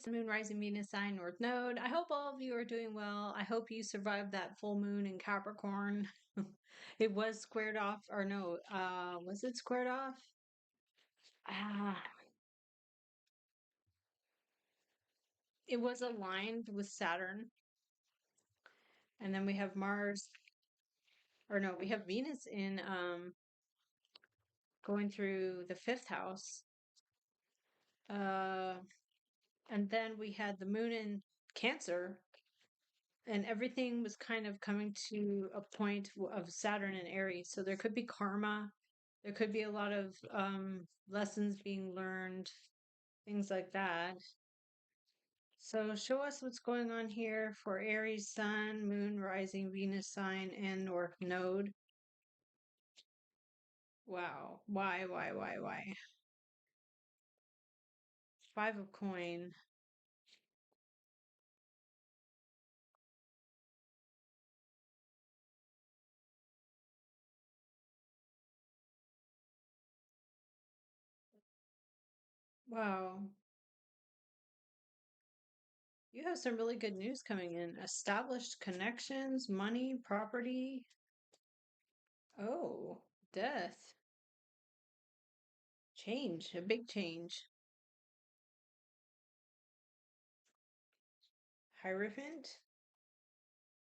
Moon, Rising, Venus sign, North Node. I hope all of you are doing well. I hope you survived that full moon in Capricorn. It was squared off, or no, was it squared off? Ah, it was aligned with Saturn. And then we have Mars, or no, we have Venus in going through the fifth house. Uh, and then we had the moon in Cancer, and everything was kind of coming to a point of Saturn and Aries. So there could be karma, there could be a lot of lessons being learned, things like that. So show us what's going on here for Aries, Sun, Moon, Rising, Venus sign, and North Node. Wow. Why? Five of coin. Wow. You have some really good news coming in. Established connections, money, property. Oh, death. Change, a big change. Hierophant,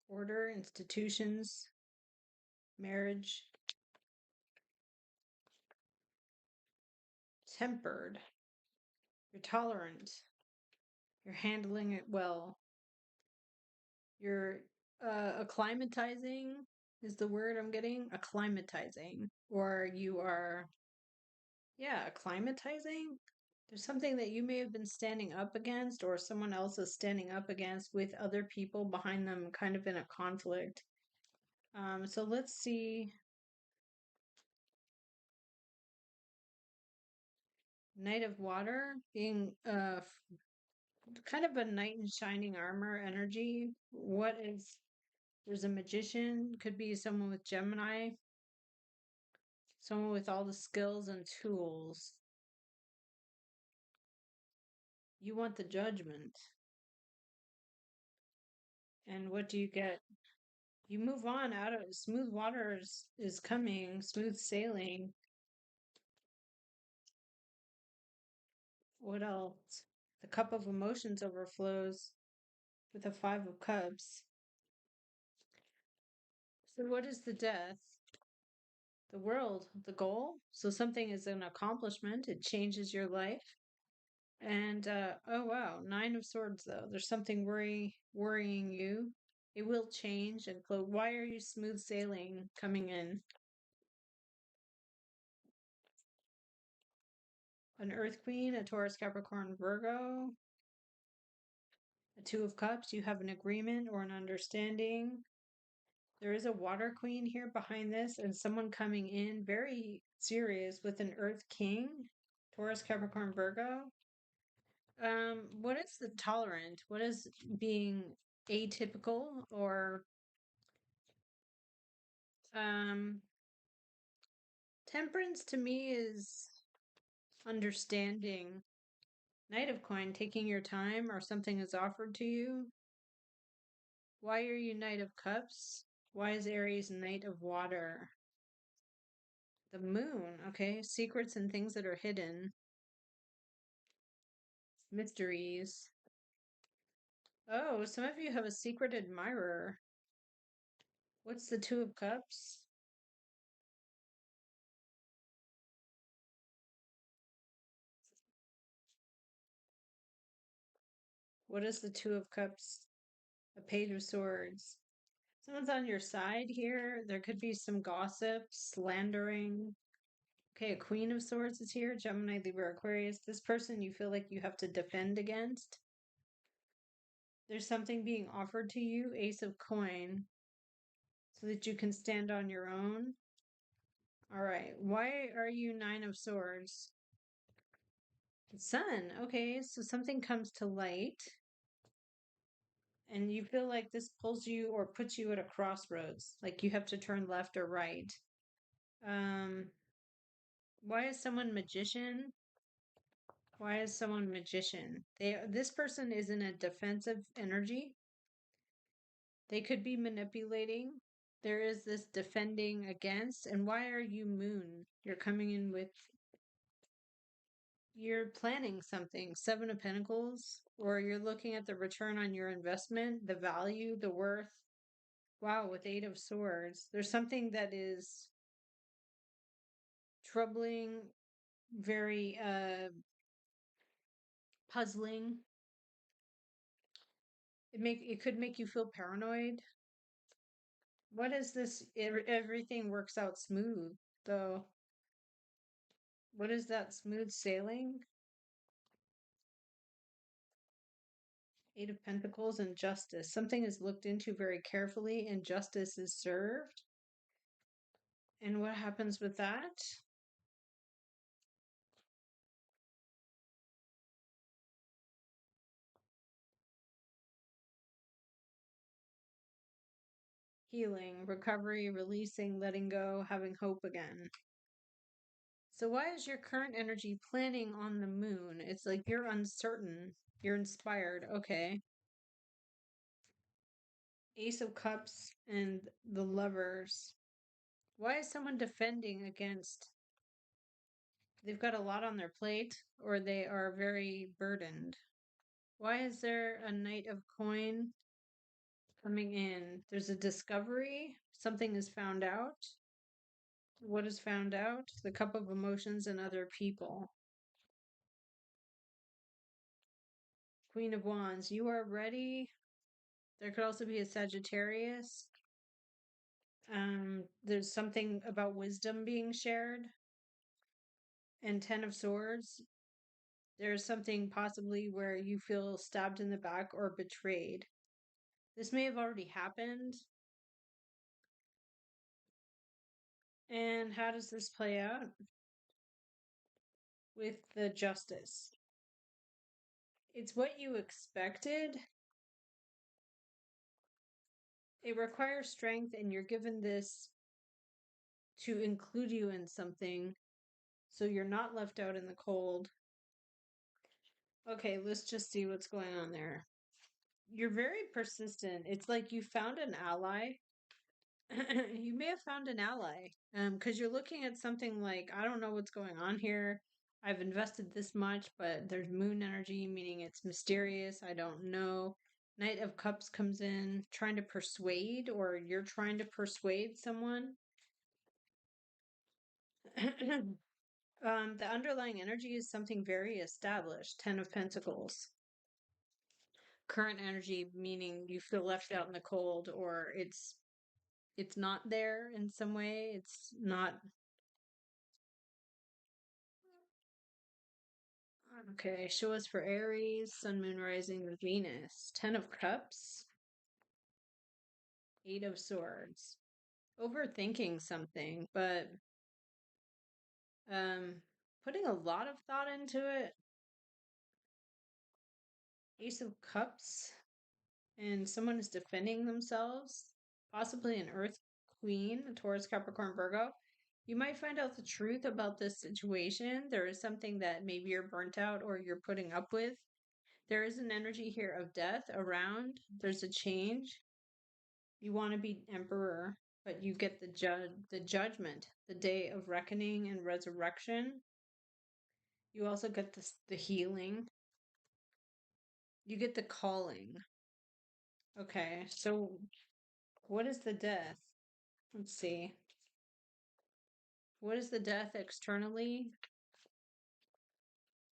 order, institutions, marriage, tempered. You're tolerant. You're handling it well. You're acclimatizing is the word I'm getting. Acclimatizing. Or you are, yeah, acclimatizing. There's something that you may have been standing up against, or someone else is standing up against with other people behind them, kind of in a conflict. So let's see. Knight of Water being kind of a knight in shining armor energy. What is, there's a magician, could be someone with Gemini, someone with all the skills and tools. You want the judgment. And what do you get? You move on out of smooth waters is coming, smooth sailing. What else? The cup of emotions overflows with a five of cups. So what is the death? The world, the goal. So something is an accomplishment. It changes your life. And oh wow, nine of swords though. There's something worrying you. It will change and flow. Why are you smooth sailing coming in? An earth queen, a Taurus, Capricorn, Virgo, a two of cups. You have an agreement or an understanding. There is a water queen here behind this, and someone coming in very serious with an earth king, Taurus, Capricorn, Virgo. What is the tolerant? What is being atypical or um temperance to me is understanding. Knight of coin, taking your time or something is offered to you. Why are you Knight of Cups? Why is Aries Knight of Water? The moon, okay. Secrets and things that are hidden. Mysteries. Oh, some of you have a secret admirer. What's the Two of Cups? What is the Two of Cups? A Page of Swords. Someone's on your side here. There could be some gossip, slandering. Okay, a Queen of Swords is here. Gemini, Libra, Aquarius. This person you feel like you have to defend against. There's something being offered to you. Ace of Coin. So that you can stand on your own. All right. Why are you Nine of Swords? Sun. Okay, so something comes to light. And you feel like this pulls you or puts you at a crossroads. Like you have to turn left or right. Um, why is someone magician? Why is someone magician? This person is in a defensive energy. They could be manipulating. There is this defending against. And why are you moon? You're coming in with, you're planning something. Seven of Pentacles, or you're looking at the return on your investment, the value, the worth. Wow, with Eight of Swords. There's something that is troubling, very puzzling. It could make you feel paranoid. What is this? Everything works out smooth, though. What is that smooth sailing? Eight of Pentacles and justice. Something is looked into very carefully and justice is served. And what happens with that? Healing, recovery, releasing, letting go, having hope again. So why is your current energy planning on the moon? It's like you're uncertain. You're inspired. Okay. Ace of Cups and the Lovers. Why is someone defending against? They've got a lot on their plate or they are very burdened. Why is there a Knight of Coin coming in? There's a discovery. Something is found out. What is found out? The Cup of Emotions and other people. Queen of Wands. You are ready. There could also be a Sagittarius. There's something about wisdom being shared. And Ten of Swords. There's something possibly where you feel stabbed in the back or betrayed. This may have already happened. And how does this play out? With the Justice. It's what you expected. It requires strength, and you're given this to include you in something so you're not left out in the cold. Okay, let's just see what's going on there. You're very persistent. It's like you found an ally. You may have found an ally because you're looking at something like, I don't know what's going on here. I've invested this much, but there's moon energy, meaning it's mysterious. I don't know. Knight of Cups comes in, trying to persuade, or you're trying to persuade someone. The underlying energy is something very established. Ten of Pentacles. Current energy, meaning you feel left out in the cold, or it's not there in some way. It's not. Okay, show us for Aries, Sun, Moon, Rising, Venus. Ten of Cups. Eight of Swords. Overthinking something, but putting a lot of thought into it. Ace of Cups. And someone is defending themselves. Possibly an Earth Queen, Taurus, Capricorn, Virgo. You might find out the truth about this situation. There is something that maybe you're burnt out or you're putting up with. There is an energy here of death around. There's a change. You want to be emperor, but you get the judgment, the day of reckoning and resurrection. You also get the healing. You get the calling. Okay, so what is the death? Let's see. What is the death externally?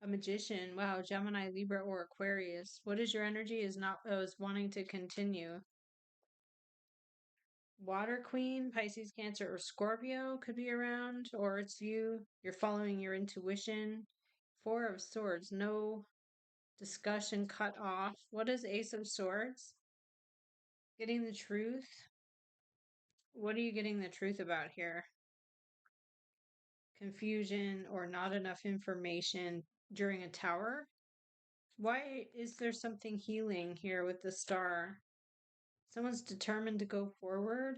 A magician. Wow, Gemini, Libra, or Aquarius. What is your energy is wanting to continue? Water Queen, Pisces, Cancer, or Scorpio could be around, or it's you. You're following your intuition. Four of Swords, no discussion cut off. What is Ace of Swords? Getting the truth. What are you getting the truth about here? Confusion or not enough information during a tower? Why is there something healing here with the star? Someone's determined to go forward.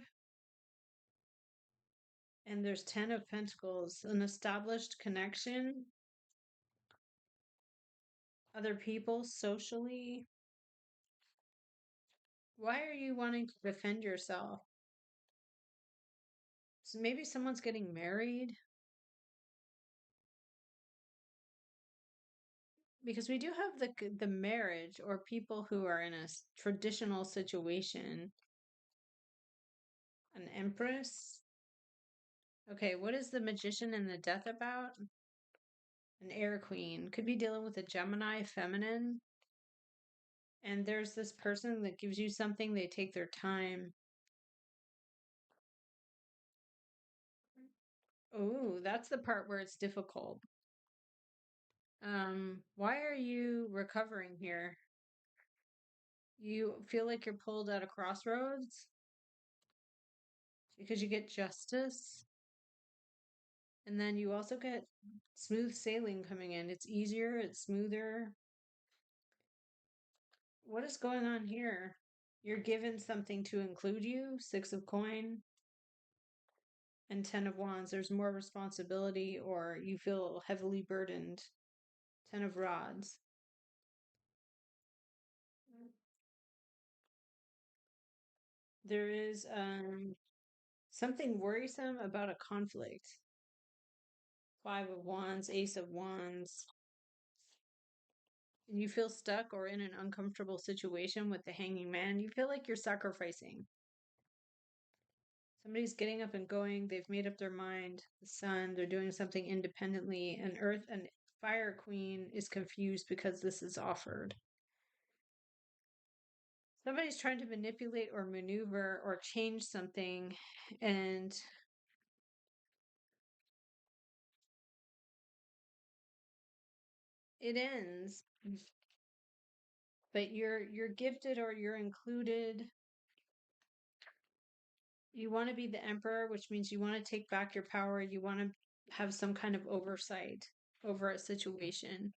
And there's Ten of Pentacles, an established connection. other people socially. Why are you wanting to defend yourself? So maybe someone's getting married. Because we do have the marriage or people who are in a traditional situation. An empress. Okay, what is the magician and the death about? An air queen. Could be dealing with a Gemini feminine. And there's this person that gives you something, they take their time. Oh, that's the part where it's difficult. Why are you recovering here? You feel like you're pulled at a crossroads because you get justice, and then you also get smooth sailing coming in. It's easier, it's smoother. What is going on here? You're given something to include you, Six of Coin and Ten of Wands. There's more responsibility, or you feel heavily burdened. Ten of Rods. There is something worrisome about a conflict. Five of Wands, Ace of Wands. And you feel stuck or in an uncomfortable situation with the Hanging Man. You feel like you're sacrificing. Somebody's getting up and going. They've made up their mind. The Sun, they're doing something independently. And Earth and Fire Queen is confused because this is offered. Somebody's trying to manipulate or maneuver or change something, and it ends. But you're gifted or you're included. You want to be the emperor, which means you want to take back your power. You want to have some kind of oversight over a situation.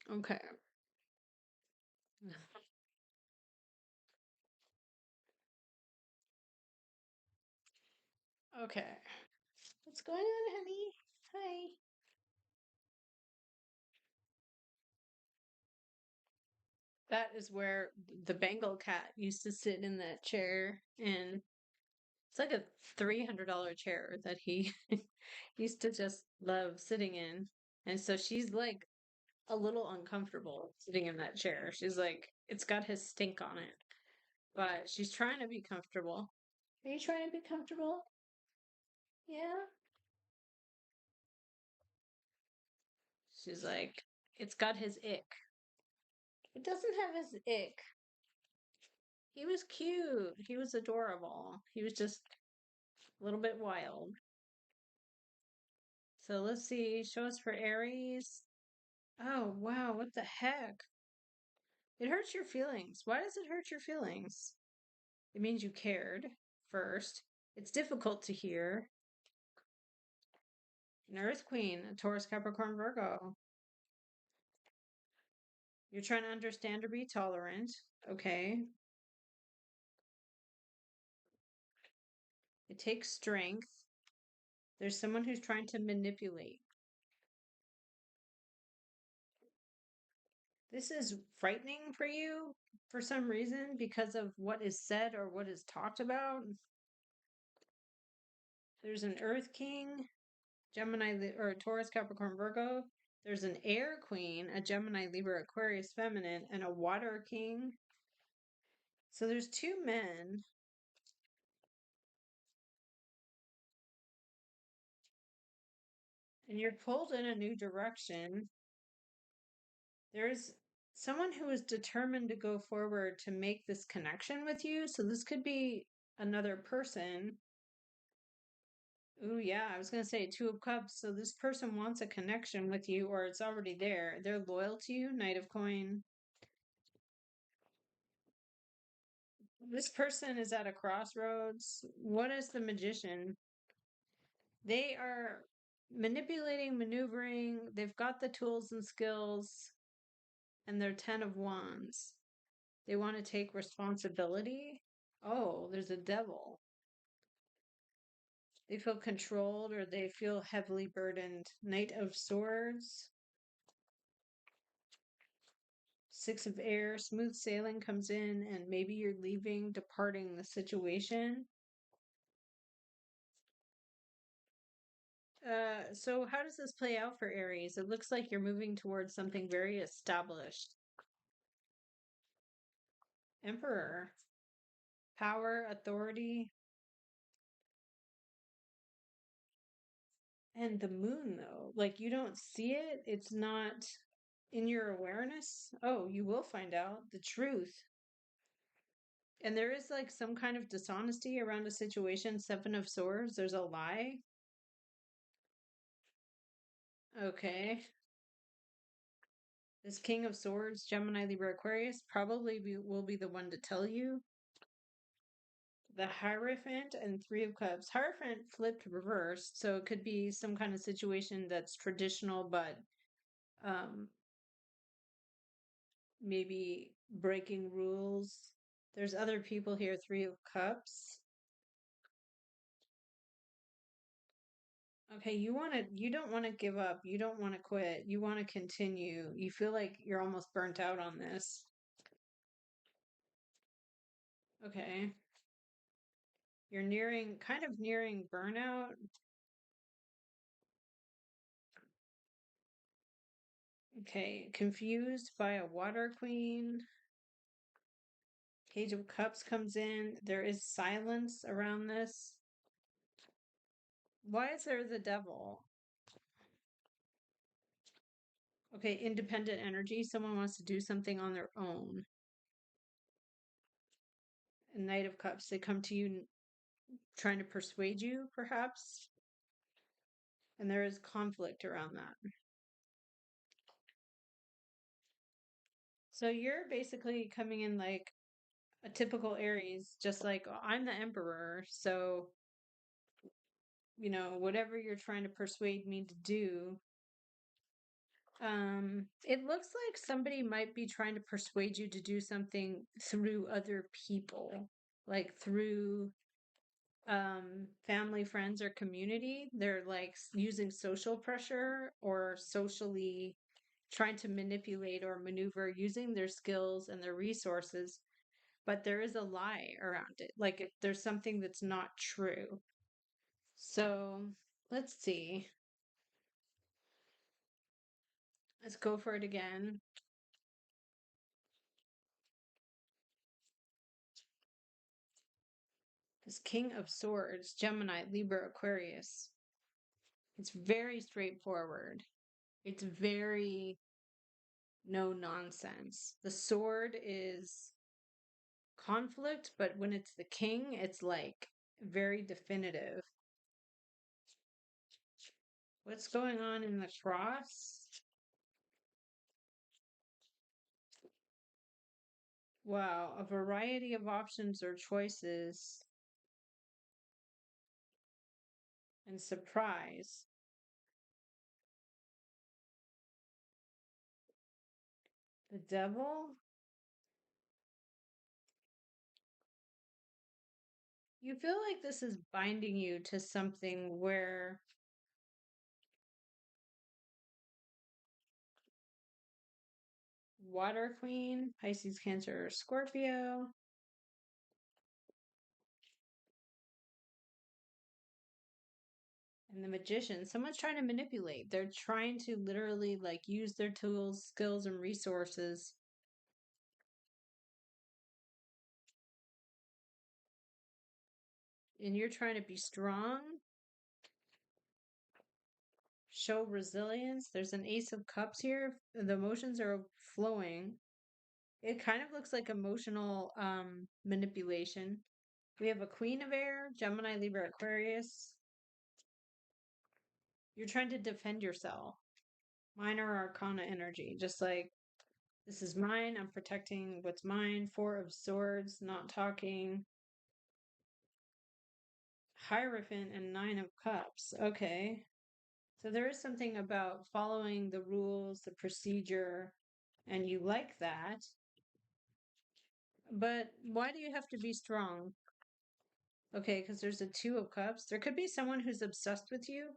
Okay. Okay. What's going on, honey? Hi. That is where the Bengal cat used to sit in that chair, and it's like a $300 chair that he used to just love sitting in. And so she's like a little uncomfortable sitting in that chair. She's like, it's got his stink on it, but she's trying to be comfortable. Are you trying to be comfortable? Yeah. She's like, it's got his ick. It doesn't have his ick. He was cute. He was adorable. He was just a little bit wild. So let's see. Show us for Aries. Oh, wow. What the heck? It hurts your feelings. Why does it hurt your feelings? It means you cared first. It's difficult to hear. An Earth Queen, a Taurus, Capricorn, Virgo. You're trying to understand or be tolerant. Okay. It takes strength. There's someone who's trying to manipulate. This is frightening for you for some reason because of what is said or what is talked about. There's an Earth King, Gemini or Taurus, Capricorn, Virgo. There's an Air Queen, a Gemini, Libra, Aquarius, Feminine, and a Water King. So there's two men. And you're pulled in a new direction. There's someone who is determined to go forward to make this connection with you. So this could be another person. Ooh, yeah, I was going to say Two of Cups. So this person wants a connection with you, or it's already there. They're loyal to you, Knight of Coin. This person is at a crossroads. What is the Magician? They are manipulating, maneuvering. They've got the tools and skills, and they're 10 of Wands. They want to take responsibility. Oh, there's a devil. They feel controlled or they feel heavily burdened. Knight of Swords. Six of Air, smooth sailing comes in, and maybe you're leaving, departing the situation. So how does this play out for Aries? It looks like you're moving towards something very established. Emperor, power, authority, and the moon, though. Like you don't see it, it's not in your awareness. Oh, you will find out the truth. And there is like some kind of dishonesty around a situation. Seven of Swords, there's a lie. Okay. This King of Swords, Gemini, Libra, Aquarius, probably will be the one to tell you. The Hierophant and Three of Cups. Hierophant flipped reversed, so it could be some kind of situation that's traditional, but um, maybe breaking rules. There's other people here, Three of Cups. Okay, you don't want to give up. You don't want to quit. You want to continue. You feel like you're almost burnt out on this. Okay. You're kind of nearing burnout. Okay, confused by a water queen. Page of Cups comes in. There is silence around this. Why is there the devil? Okay, independent energy. Someone wants to do something on their own. And Knight of Cups. They come to you trying to persuade you, perhaps. And there is conflict around that. So you're basically coming in like a typical Aries, just like I'm the Emperor. So, whatever you're trying to persuade me to do, it looks like somebody might be trying to persuade you to do something through other people, like through family, friends, or community. They're like using social pressure or socially trying to manipulate or maneuver using their skills and their resources, but there is a lie around it. Like if there's something that's not true. So let's see. Let's go for it again. This King of Swords, Gemini, Libra, Aquarius. It's very straightforward. It's very no nonsense. The sword is conflict, but when it's the king, it's like very definitive. What's going on in the cross? Wow, a variety of options or choices and surprise. The devil? You feel like this is binding you to something where Water Queen, Pisces, Cancer, Scorpio, and the Magician. Someone's trying to manipulate. They're trying to literally like use their tools, skills, and resources. And you're trying to be strong, show resilience. There's an Ace of Cups here. The emotions are flowing. It kind of looks like emotional manipulation. We have a Queen of Air, Gemini, Libra, Aquarius. You're trying to defend yourself. Minor Arcana energy, just like this is mine. I'm protecting what's mine. Four of Swords, not talking. Hierophant and Nine of Cups. Okay. So there is something about following the rules, the procedure, and you like that. But why do you have to be strong? Okay, because there's a Two of Cups. There could be someone who's obsessed with you.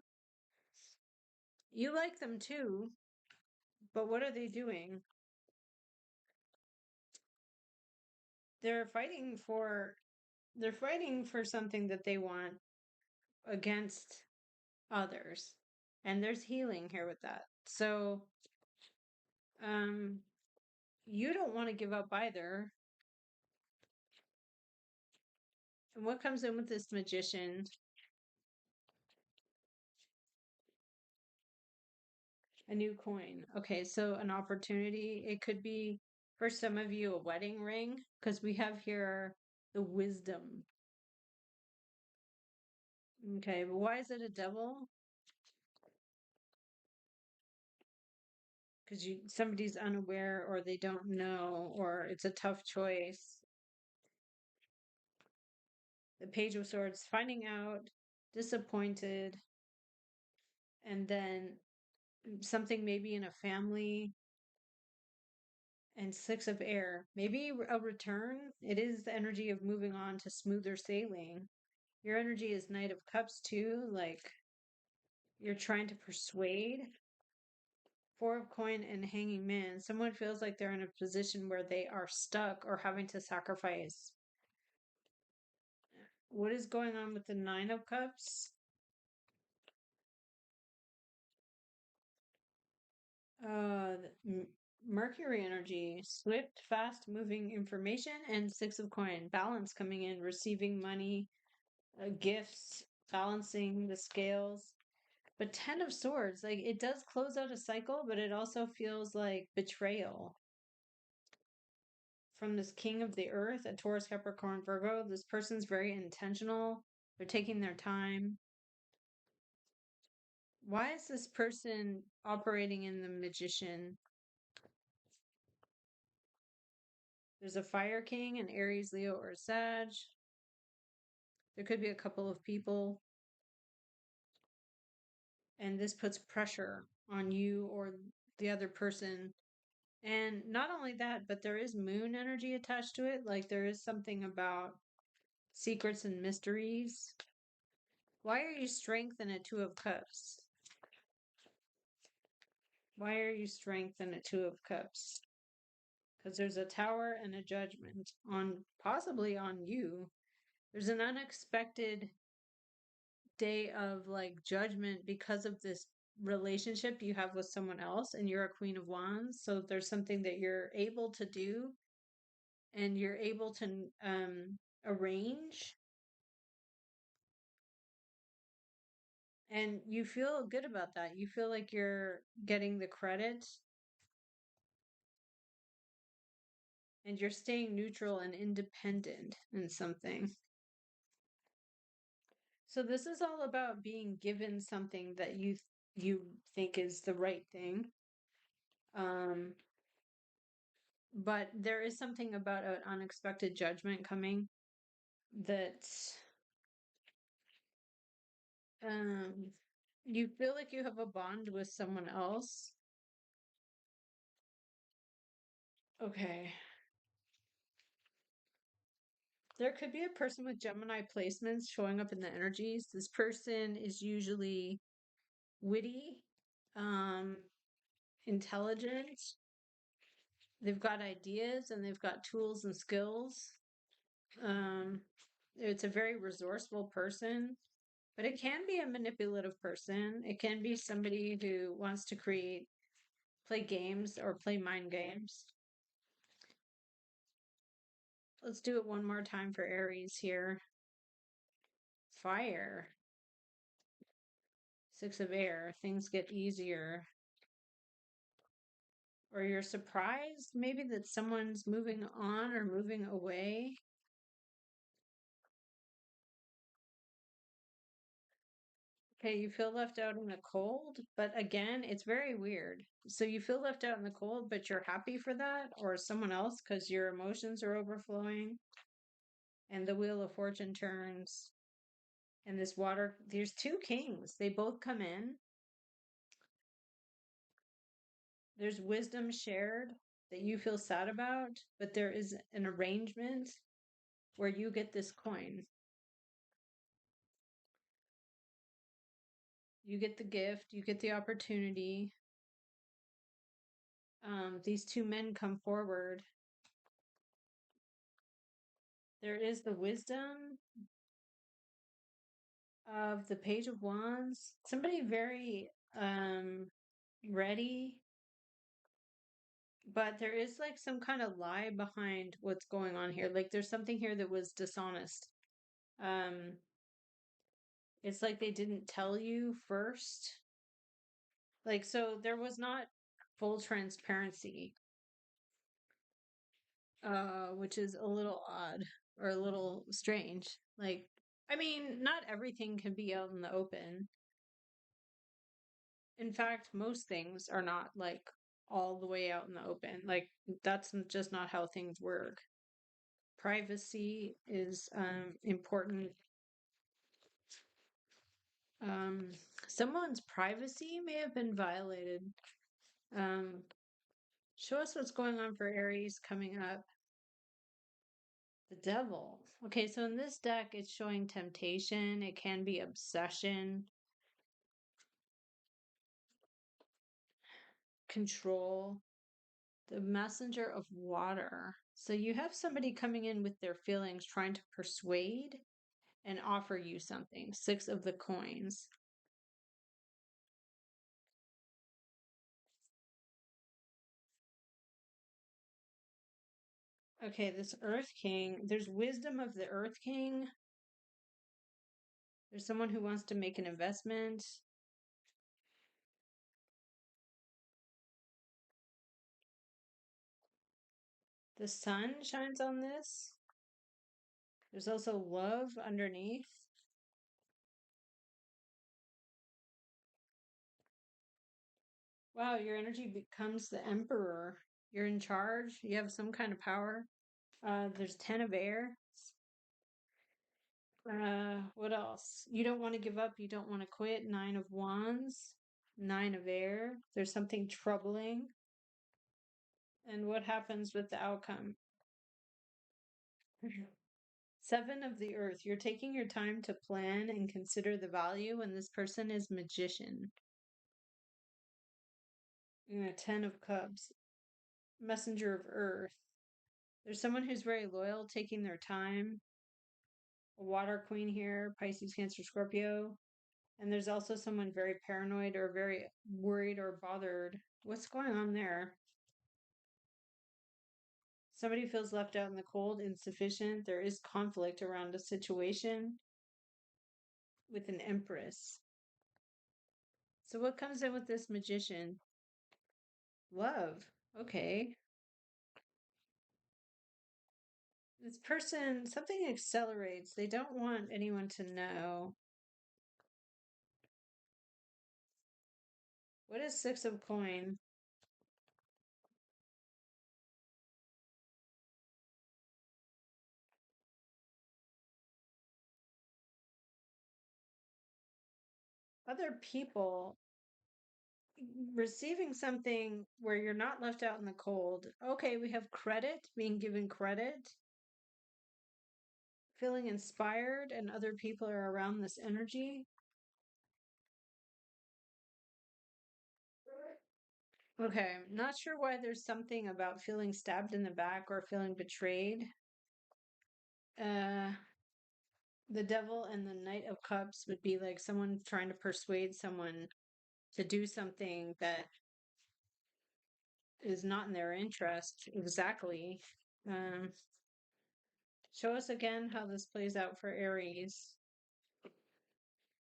You like them too, but what are they doing? they're fighting for they're fighting for something that they want against others. And there's healing here with that. So, um, you don't want to give up either. And what comes in with this magician? A new coin. Okay, so an opportunity. It could be for some of you a wedding ring, because we have here the wisdom. Okay, but why is it a devil? Because somebody's unaware or they don't know or it's a tough choice. The Page of Swords, finding out, disappointed, and then something maybe in a family, and Six of Air, maybe a return. It is the energy of moving on to smoother sailing. Your energy is Knight of Cups too, like you're trying to persuade. Four of Coin and Hanging Man. Someone feels like they're in a position where they are stuck or having to sacrifice. What is going on with the Nine of Cups? Mercury energy, swift, fast moving information, and Six of Coin, balance coming in, receiving money, gifts, balancing the scales. But Ten of Swords, like it does close out a cycle, but it also feels like betrayal. From this King of the Earth, a Taurus, Capricorn, Virgo, this person's very intentional. They're taking their time. Why is this person operating in the Magician? There's a Fire King, an Aries, Leo, or Sag. There could be a couple of people. And this puts pressure on you or the other person. And not only that, but there is moon energy attached to it. Like there is something about secrets and mysteries. Why are you strength in a Two of Cups? Why are you strength in a Two of Cups? Because there's a Tower and a Judgment on possibly on you. There's an unexpected day of like judgment because of this relationship you have with someone else, and you're a Queen of Wands. So there's something that you're able to do and you're able to arrange, and you feel good about that. You feel like you're getting the credit and you're staying neutral and independent in something. So this is all about being given something that you think is the right thing. Um but there is something about an unexpected judgment coming that um you feel like you have a bond with someone else. Okay. There could be a person with Gemini placements showing up in the energies. This person is usually witty, um, intelligent. They've got ideas and they've got tools and skills. Um, it's a very resourceful person, but it can be a manipulative person. It can be somebody who wants to play games or play mind games. Let's do it one more time for Aries here. Fire. Six of Air. Things get easier. Or you're surprised maybe that someone's moving on or moving away. Okay, you feel left out in the cold, but again, it's very weird. So you feel left out in the cold, but you're happy for that or someone else because your emotions are overflowing. And the Wheel of Fortune turns. And this water, there's two kings. They both come in. There's wisdom shared that you feel sad about, but there is an arrangement where you get this coin. You get the gift, you get the opportunity. These two men come forward There is the wisdom of the Page of Wands. Somebody very ready, but there is like some kind of lie behind what's going on here. Like there's something here that was dishonest. Um it's like they didn't tell you first. Like so there was not full transparency, which is a little odd or a little strange. Like I mean, not everything can be out in the open. In fact, most things are not like all the way out in the open. Like that's just not how things work. Privacy is important. Um, Someone's privacy may have been violated. Um, Show us what's going on for Aries coming up. The devil. Okay, so in this deck, it's showing temptation. It can be obsession, control, the messenger of water. So you have somebody coming in with their feelings, trying to persuade and offer you something. Six of the coins. Okay, this Earth King. There's wisdom of the Earth King. There's someone who wants to make an investment. The sun shines on this. There's also love underneath. Wow, your energy becomes the emperor. You're in charge. You have some kind of power. There's 10 of air. What else? You don't want to give up. You don't want to quit. Nine of wands. Nine of air. There's something troubling. And what happens with the outcome? Seven of the earth. You're taking your time to plan and consider the value, and this person is magician. Yeah, 10 of cups. Messenger of earth. There's someone who's very loyal, taking their time. A water queen here, Pisces, Cancer, Scorpio. And there's also someone very paranoid or very worried or bothered. What's going on there? Somebody feels left out in the cold, insufficient. There is conflict around a situation with an empress. So what comes in with this magician? Love. Okay. This person, something accelerates. They don't want anyone to know. What is Six of Coin? Other people receiving something where you're not left out in the cold. Okay, we have credit, being given credit, feeling inspired, and other people are around this energy. Okay, not sure why there's something about feeling stabbed in the back or feeling betrayed. Uh, the devil and the Knight of Cups would be like someone trying to persuade someone to do something that is not in their interest exactly. Um, Show us again how this plays out for Aries.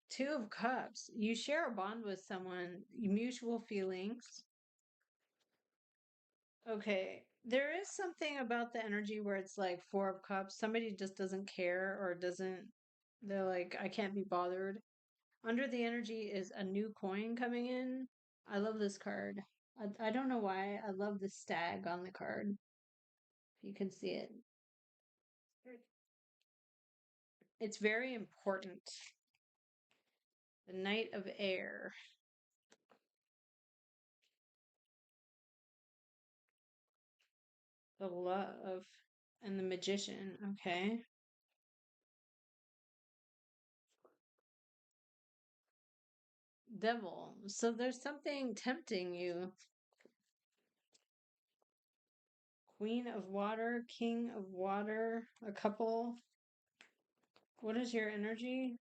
Two of Cups. You share a bond with someone, mutual feelings. Okay. There is something about the energy where it's like Four of Cups. Somebody just doesn't care or doesn't, they're like, I can't be bothered. Under the energy is a new coin coming in. I love this card. I don't know why. I love the stag on the card. If you can see it, it's very important. The Knight of Air, the Love, and the Magician. Okay. Devil. So there's something tempting you. Queen of water, king of water, a couple. What is your energy?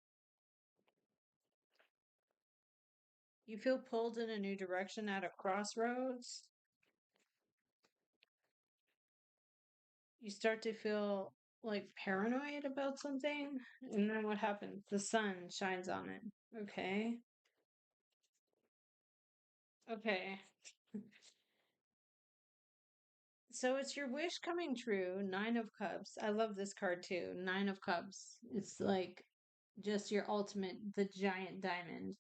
You feel pulled in a new direction at a crossroads. You start to feel like paranoid about something. And then what happens? The sun shines on it. Okay. Okay. So it's your wish coming true. Nine of Cups. I love this card too. Nine of Cups. It's like just your ultimate, the giant diamond.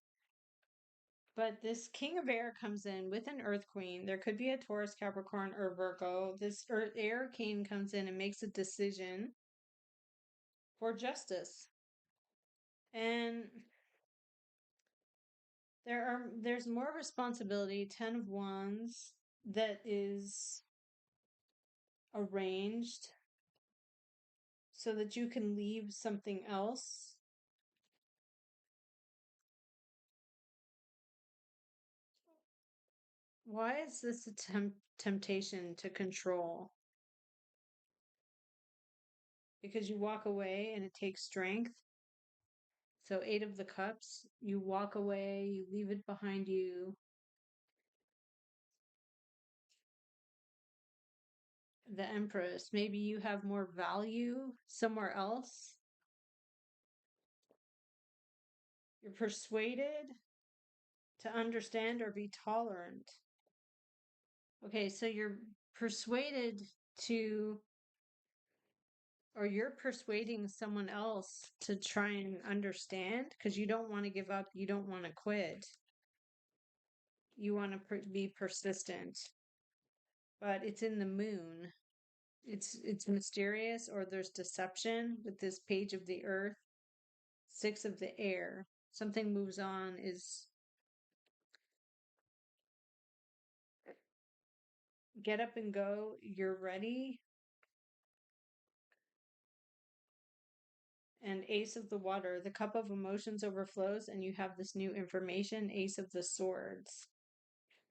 But this King of Air comes in with an Earth Queen. There could be a Taurus, Capricorn, or Virgo. This Earth Air King comes in and makes a decision for justice. And there's more responsibility. 10 of Wands that is arranged so that you can leave something else. Why is this a temptation to control? Because you walk away and it takes strength. So, Eight of the Cups, you walk away, you leave it behind you. The Empress, maybe you have more value somewhere else. You're persuaded to understand or be tolerant. Okay, so you're persuaded to, or you're persuading someone else to try and understand because you don't want to give up, you don't want to quit. You want to be persistent, but it's in the moon. It's mysterious, or there's deception with this Page of the Earth, Six of the Air. Something moves on is get up and go. You're ready. And Ace of the Water, the cup of emotions overflows, and you have this new information, Ace of the Swords.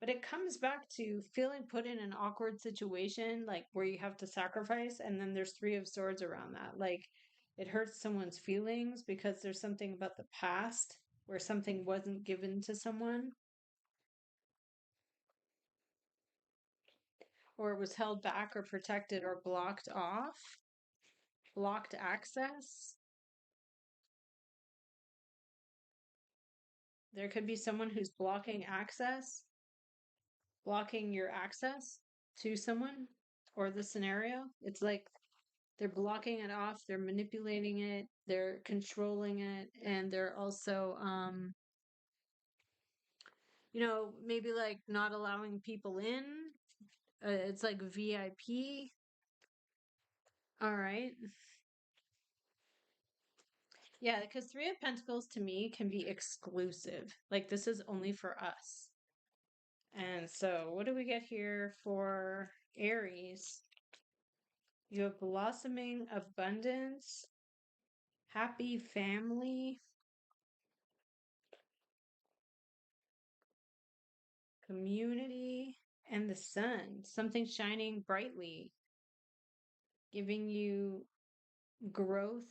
But it comes back to feeling put in an awkward situation, like where you have to sacrifice, and then there's Three of Swords around that. Like it hurts someone's feelings because there's something about the past where something wasn't given to someone, or it was held back or protected or blocked off, blocked access. There could be someone who's blocking access, blocking your access to someone or the scenario. It's like they're blocking it off, they're manipulating it, they're controlling it, and they're also maybe like not allowing people in. It's like VIP. All right. Yeah, because Three of Pentacles to me can be exclusive. Like this is only for us. And so, what do we get here for Aries? You have blossoming abundance, happy family, community, and the sun. Something shining brightly, giving you growth.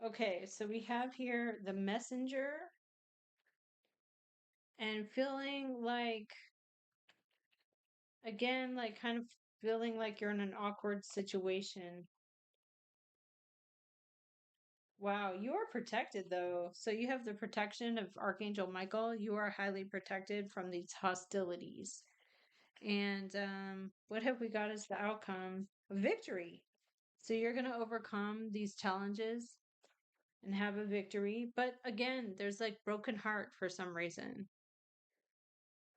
Okay, so we have here the messenger and feeling like, again, like kind of feeling like you're in an awkward situation. Wow, you are protected though. So you have the protection of Archangel Michael. You are highly protected from these hostilities. And what have we got as the outcome? Victory. So you're going to overcome these challenges and have a victory. But again, there's like broken heart for some reason.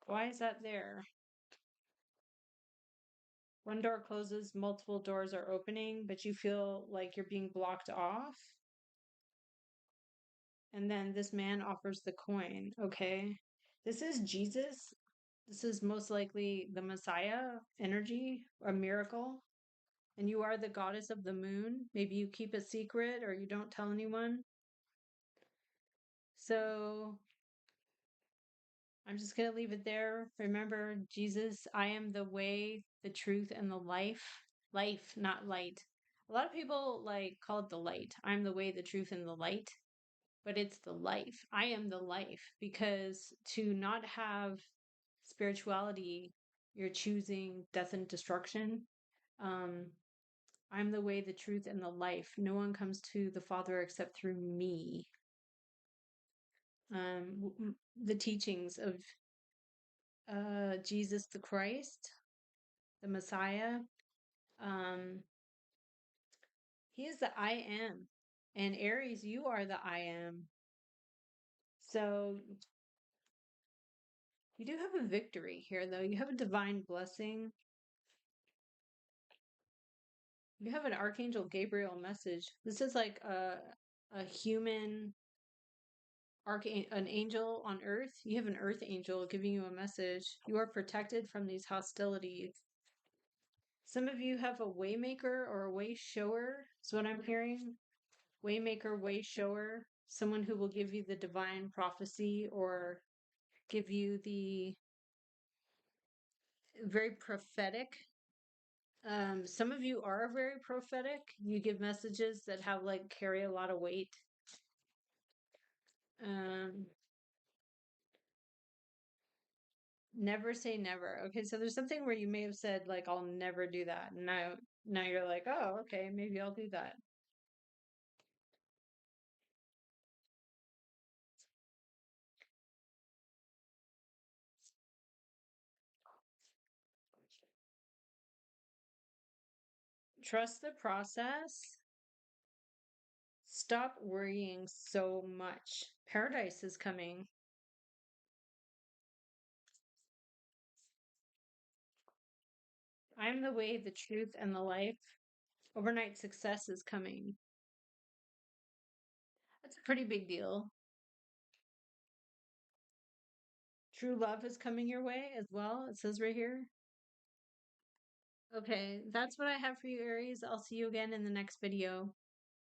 Why is that there? One door closes, multiple doors are opening, but you feel like you're being blocked off. And then this man offers the coin. Okay. This is Jesus. This is most likely the Messiah energy, a miracle. And you are the goddess of the moon. Maybe you keep a secret or you don't tell anyone. So I'm just going to leave it there. Remember, Jesus, I am the way, the truth, and the life. Life, not light. A lot of people like call it the light. I'm the way, the truth, and the light, but it's the life. I am the life because to not have spirituality, you're choosing death and destruction. Um, I'm the way, the truth, and the life. No one comes to the Father except through me. The teachings of Jesus the Christ, the Messiah. Um, he is the I am. And Aries, you are the I am. So you do have a victory here, though. You have a divine blessing. You have an Archangel Gabriel message. This is like a human an angel on earth. You have an earth angel giving you a message. You are protected from these hostilities. Some of you have a waymaker or a way shower, is what I'm hearing. Waymaker, way shower, someone who will give you the divine prophecy or give you the very prophetic. Some of you are very prophetic. You give messages that have like carry a lot of weight. Um, Never say never. Okay, so there's something where you may have said like I'll never do that. And now you're like, "Oh, okay, maybe I'll do that." Trust the process. Stop worrying so much. Paradise is coming. I'm the way, the truth, and the life. Overnight success is coming. That's a pretty big deal. True love is coming your way as well. It says right here. Okay, that's what I have for you, Aries. I'll see you again in the next video.